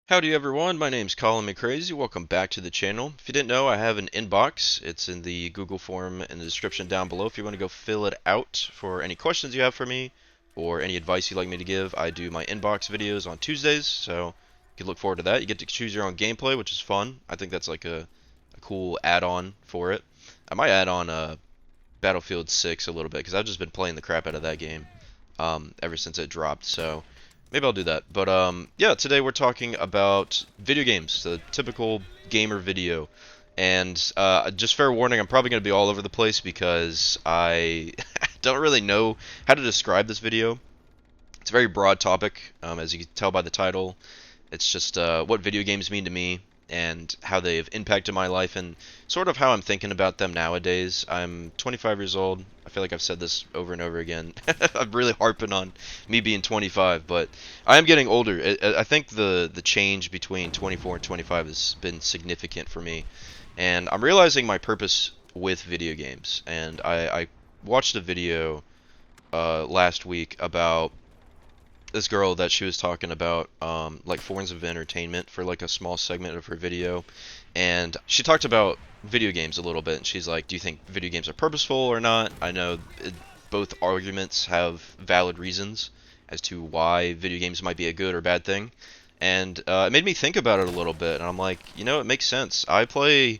Howdy everyone, my name's Colin McCrazy. Welcome back to the channel. If you didn't know, I have an inbox. It's in the Google form in the description down below if you want to go fill it out for any questions you have for me or any advice you'd like me to give. I do my inbox videos on Tuesdays, so you can look forward to that. You get to choose your own gameplay, which is fun. I think that's like a cool add-on for it. I might add on Battlefield 6 a little bit because I've just been playing the crap out of that game ever since it dropped, so maybe I'll do that. But yeah, today we're talking about video games, the typical gamer video. And just fair warning, I'm probably going to be all over the place because I don't really know how to describe this video. It's a very broad topic, as you can tell by the title. It's just what video games mean to me and how they've impacted my life and sort of how I'm thinking about them nowadays. I'm 25 years old. I feel like I've said this over and over again. I'm really harping on me being 25, but I am getting older. I think the change between 24 and 25 has been significant for me, and I'm realizing my purpose with video games. And I watched a video last week about this girl that she was talking about like forms of entertainment for like a small segment of her video, and she talked about video games a little bit, and she's like, do you think video games are purposeful or not? I know both arguments have valid reasons as to why video games might be a good or bad thing, and it made me think about it a little bit, and I'm like, it makes sense. I play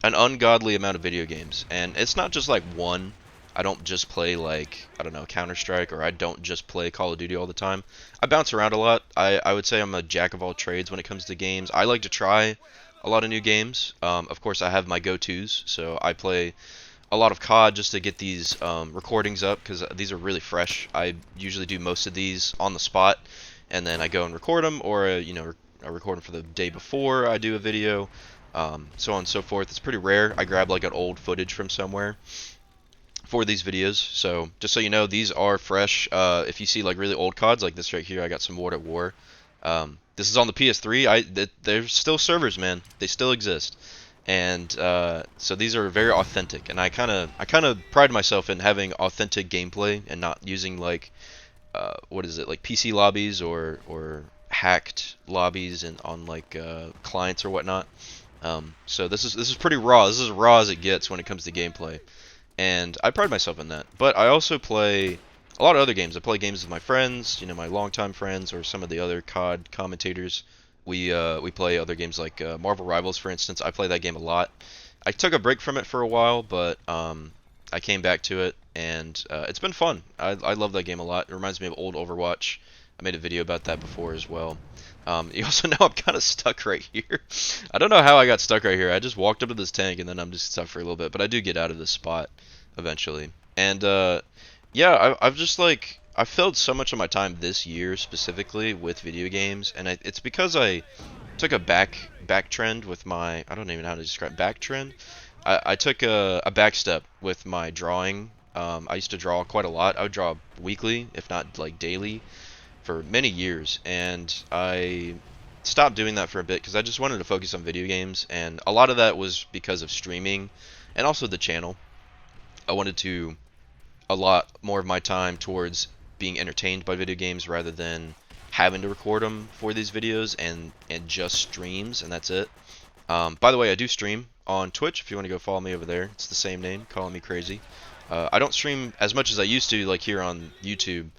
an ungodly amount of video games, and it's not just like one. I don't just play like, I don't know, Counter-Strike, or I don't just play Call of Duty all the time. I bounce around a lot. I would say I'm a jack of all trades when it comes to games. I like to try a lot of new games. Of course, I have my go-tos, so I play a lot of COD just to get these recordings up because these are really fresh. I usually do most of these on the spot, and then I go and record them, or I record them for the day before I do a video, so on and so forth. It's pretty rare. I grab like an old footage from somewhere for these videos. So just so you know, these are fresh. If you see like really old CODs like this right here, I got some World at War. This is on the PS3. There's still servers, man. They still exist, and so these are very authentic. And I kind of pride myself in having authentic gameplay and not using like what is it, like PC lobbies or hacked lobbies and on like clients or whatnot. So this is pretty raw. This is as raw as it gets when it comes to gameplay, and I pride myself in that. But I also play a lot of other games. I play games with my friends, my longtime friends, or some of the other COD commentators. We play other games like Marvel Rivals, for instance. I play that game a lot. I took a break from it for a while, but I came back to it, and it's been fun. I love that game a lot. It reminds me of old Overwatch. I made a video about that before as well. You also know I'm kind of stuck right here. I don't know how I got stuck right here. I just walked up to this tank and then I'm just stuck for a little bit, but I do get out of this spot eventually. And yeah, I've just like I filled so much of my time this year specifically with video games, and it's because I took a back trend with my, I don't even know how to describe back trend. I took a back step with my drawing. I used to draw quite a lot. I would draw weekly, if not like daily, for many years, and I stopped doing that for a bit because I just wanted to focus on video games, and a lot of that was because of streaming and also the channel. I wanted to a lot more of my time towards being entertained by video games rather than having to record them for these videos and just streams, and that's it. By the way, I do stream on Twitch if you want to go follow me over there. It's the same name, Calling Me Crazy. I don't stream as much as I used to, like here on YouTube,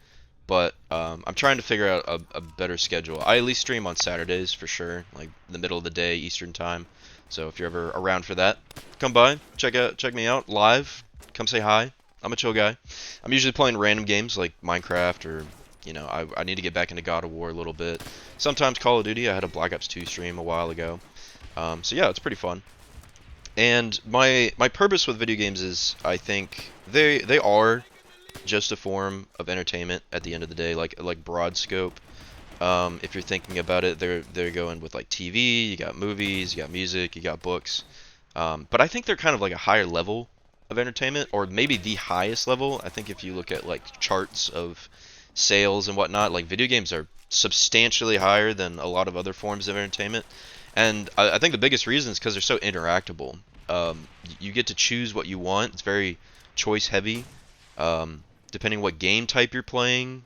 but I'm trying to figure out a better schedule. I at least stream on Saturdays for sure, like the middle of the day Eastern time. So if you're ever around for that, come by, check me out live. Come say hi. I'm a chill guy. I'm usually playing random games like Minecraft, or I need to get back into God of War a little bit. Sometimes Call of Duty. I had a Black Ops 2 stream a while ago. So yeah, it's pretty fun. And my purpose with video games is, I think they are just a form of entertainment at the end of the day, like broad scope. If you're thinking about it, they're going with like TV, you got movies, you got music, you got books. But I think they're kind of like a higher level of entertainment, or maybe the highest level. I think if you look at like charts of sales and whatnot, like video games are substantially higher than a lot of other forms of entertainment. And I think the biggest reason is because they're so interactable. You get to choose what you want. It's very choice heavy. Depending what game type you're playing,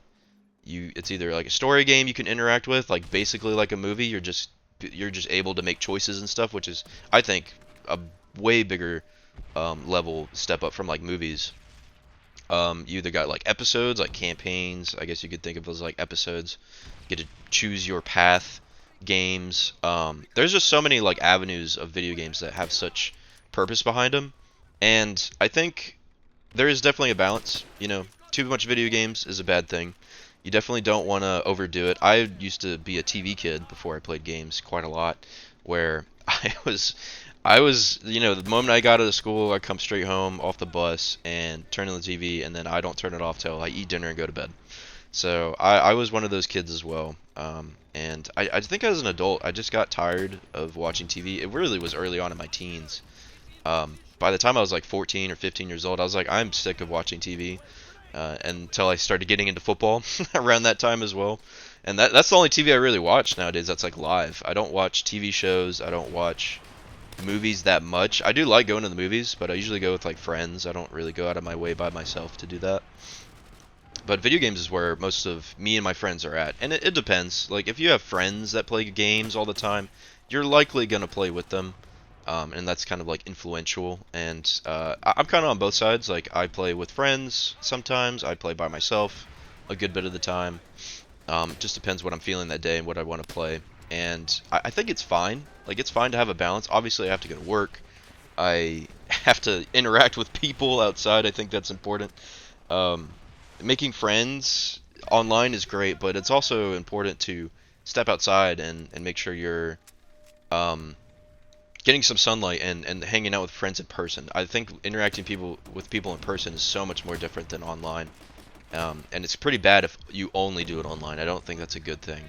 It's either like a story game you can interact with, like basically like a movie. You're just able to make choices and stuff, which is, I think, a way bigger level step up from like movies. You either got like episodes, like campaigns. I guess you could think of those like episodes. You get to choose your path. Games. There's just so many like avenues of video games that have such purpose behind them, and I think there is definitely a balance. Too much video games is a bad thing. You definitely don't want to overdo it. I used to be a TV kid before I played games quite a lot, where the moment I got out of school, I come straight home off the bus and turn on the TV, and then I don't turn it off till I eat dinner and go to bed. So I was one of those kids as well. And I think as an adult, I just got tired of watching TV. It really was early on in my teens. By the time I was like 14 or 15 years old, I was like, I'm sick of watching TV. Until I started getting into football around that time as well. And that's the only TV I really watch nowadays that's like live. I don't watch TV shows. I don't watch movies that much. I do like going to the movies, but I usually go with like friends. I don't really go out of my way by myself to do that. But video games is where most of me and my friends are at. And it depends. Like, if you have friends that play games all the time, you're likely going to play with them. And that's kind of like influential. And I'm kind of on both sides. Like, I play with friends sometimes. I play by myself a good bit of the time. Just depends what I'm feeling that day and what I want to play. And I think it's fine. Like, it's fine to have a balance. Obviously, I have to go to work. I have to interact with people outside. I think that's important. Making friends online is great, but it's also important to step outside and make sure you're getting some sunlight and hanging out with friends in person. I think interacting with people in person is so much more different than online. And it's pretty bad if you only do it online. I don't think that's a good thing.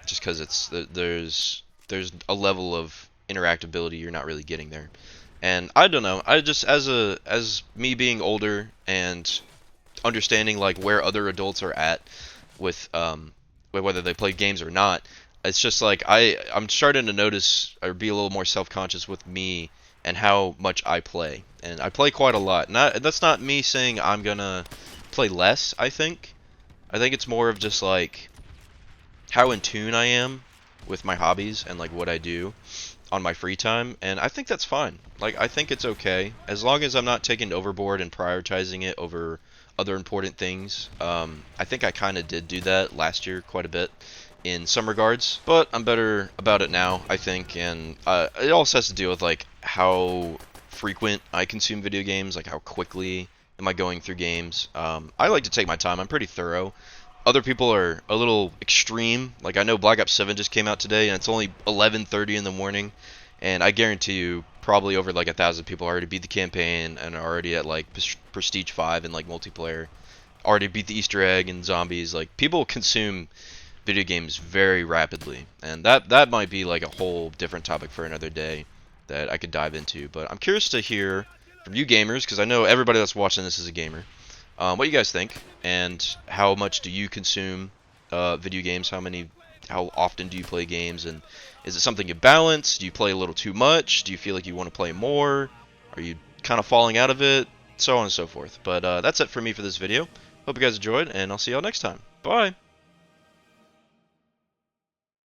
Just because there's a level of interactability you're not really getting there. And I don't know. I just as me being older and understanding like where other adults are at with whether they play games or not, it's just like I'm starting to notice or be a little more self-conscious with me and how much I play. And I play quite a lot. That's not me saying I'm gonna play less. I think it's more of just like how in tune I am with my hobbies and like what I do on my free time, and I think that's fine. Like, I think it's okay as long as I'm not taking it overboard and prioritizing it over other important things. I think I kind of did do that last year quite a bit in some regards, but I'm better about it now, I think, and it also has to do with like how frequent I consume video games, like how quickly am I going through games. I like to take my time. I'm pretty thorough. Other people are a little extreme. Like, I know Black Ops 7 just came out today, and it's only 11:30 in the morning, and I guarantee you probably over like 1,000 people already beat the campaign and are already at like Prestige 5 and like multiplayer, already beat the Easter egg and zombies. Like, people consume video games very rapidly, and that might be like a whole different topic for another day that I could dive into. But I'm curious to hear from you gamers, because I know everybody that's watching this is a gamer. What you guys think, and how much do you consume video games? How often do you play games, and is it something you balance? Do you play a little too much? Do you feel like you want to play more? Are you kind of falling out of it? So on and so forth. But that's it for me for this video. Hope you guys enjoyed, and I'll see y'all next time. Bye!